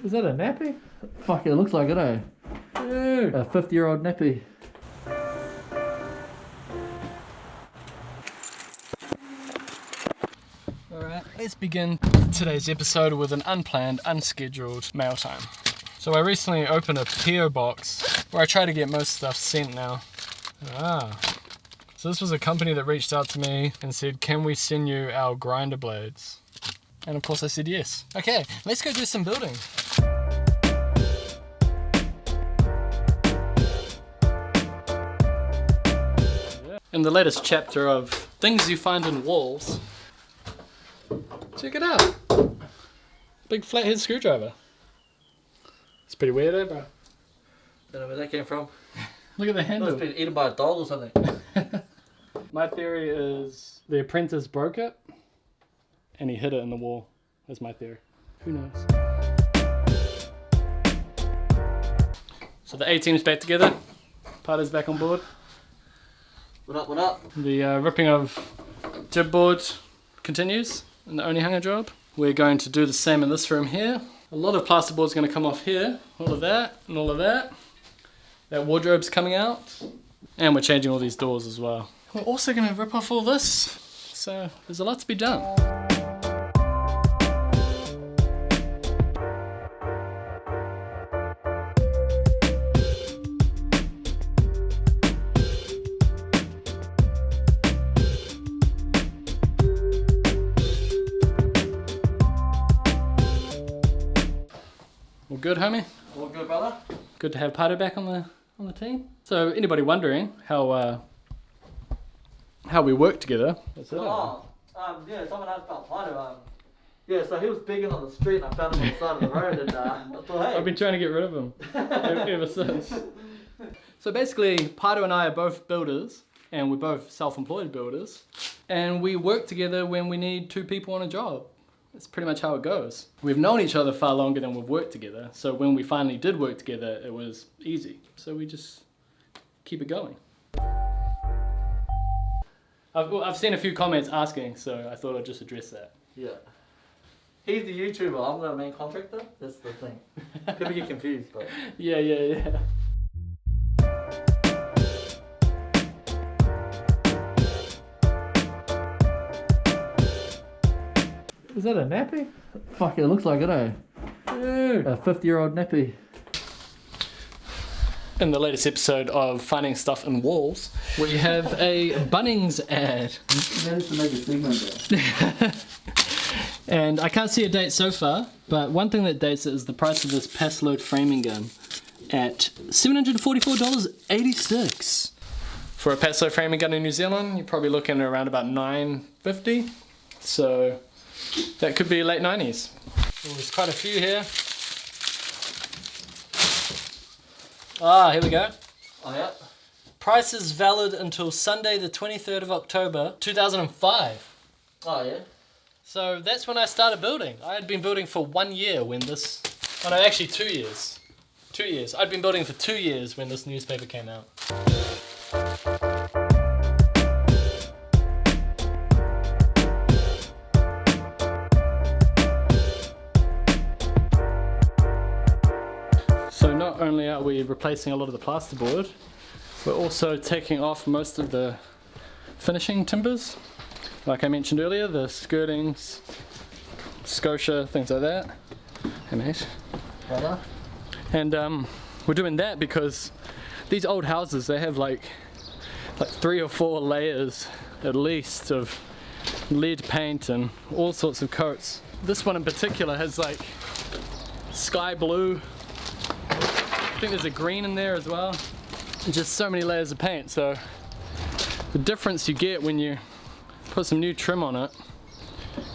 Is that a nappy? Fuck, it looks like it, eh? Dude. A 50-year-old nappy. Alright, let's begin today's episode with an unplanned, unscheduled mail time. So I recently opened a Paerau box where I try to get most stuff sent now. So this was a company that reached out to me and said, can we send you our grinder blades? And of course I said yes. Okay, let's go do some building. In the latest chapter of things you find in walls, check it out. Big flathead screwdriver. It's pretty weird, eh, bro? Don't know where that came from. Look at the handle. Must have been eaten by a dog or something. My theory is the Apprentice broke it and he hid it in the wall. That's my theory. Who knows? So the A-team's back together. Paerau's back on board. What up, what up? The ripping of jib board continues in the only hanger job. We're going to do the same in this room here. A lot of plasterboard's going to come off here. All of that and all of that. That wardrobe's coming out. And we're changing all these doors as well. We're also going to rip off all this. So there's a lot to be done. All good, homie? All good, brother? Good to have Paerau back on the team. So anybody wondering how we work together? That's it. Yeah, someone asked about Paerau. Yeah, so he was begging on the street and I found him on the side of the road and I thought, hey. I've been trying to get rid of him ever since. So basically, Paerau and I are both builders and we're both self-employed builders and we work together when we need two people on a job. That's pretty much how it goes. We've known each other far longer than we've worked together, so when we finally did work together, it was easy. So we just keep it going. I've seen a few comments asking, so I thought I'd just address that. Yeah. He's the YouTuber, I'm the main contractor. That's the thing. People get confused, but... Yeah. Is that a nappy? Fuck, it looks like it, eh? Dude. A 50-year-old nappy. In the latest episode of Finding Stuff in Walls, we have a Bunnings ad. Managed to make a segment there. And I can't see a date so far, but one thing that dates it is the price of this pass load framing gun at $744.86. For a pass load framing gun in New Zealand, you're probably looking at around about $9.50. So that could be late 90s. Well, there's quite a few here. Here we go. Oh yeah? Price is valid until Sunday the 23rd of October 2005. Oh yeah? So that's when I started building. I had been building for 1 year when this... Oh no, actually 2 years. 2 years. I'd been building for 2 years when this newspaper came out. So not only are we replacing a lot of the plasterboard, we're also taking off most of the finishing timbers. Like I mentioned earlier, the skirtings, scotia, things like that. Hey mate. Brother? And we're doing that because these old houses, they have like 3 or 4 layers at least of lead paint and all sorts of coats. This one in particular has like sky blue. I think there's a green in there as well. And just so many layers of paint. So the difference you get when you put some new trim on it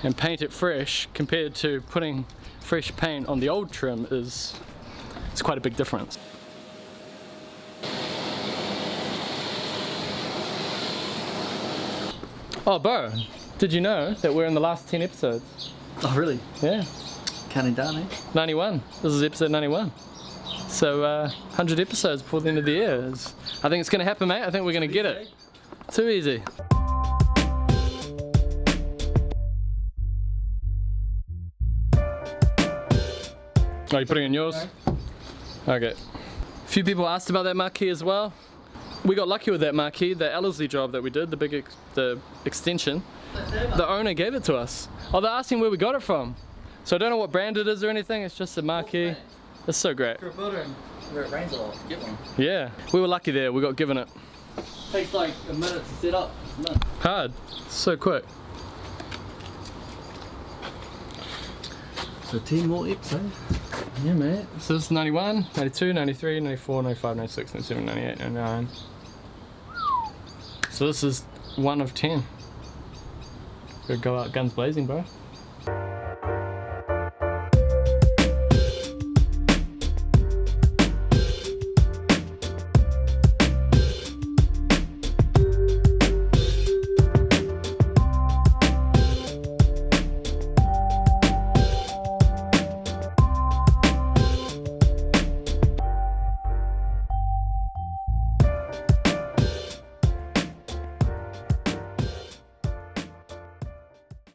and paint it fresh compared to putting fresh paint on the old trim is quite a big difference. Oh bro, did you know that we're in the last 10 episodes? Oh really? Yeah. Counting down, eh? 91. This is episode 91. So 100 episodes before the end of the year. I think it's going to happen, mate. I think we're going to get it. Too easy. Oh, you putting in yours? Okay. A few people asked about that marquee as well. We got lucky with that marquee, the Ellerslie job that we did, the extension. The owner gave it to us. Oh, they're asking where we got it from. So I don't know what brand it is or anything, it's just a marquee. It's so great. For a building where it rains a lot, get one. Yeah, we were lucky there, we got given it. Takes like a minute to set up. Hard, so quick. So 10 more eps, eh? Yeah, mate. So this is 91, 92, 93, 94, 95, 96, 97, 98, 99. So this is 1 of 10. Gotta go out guns blazing, bro.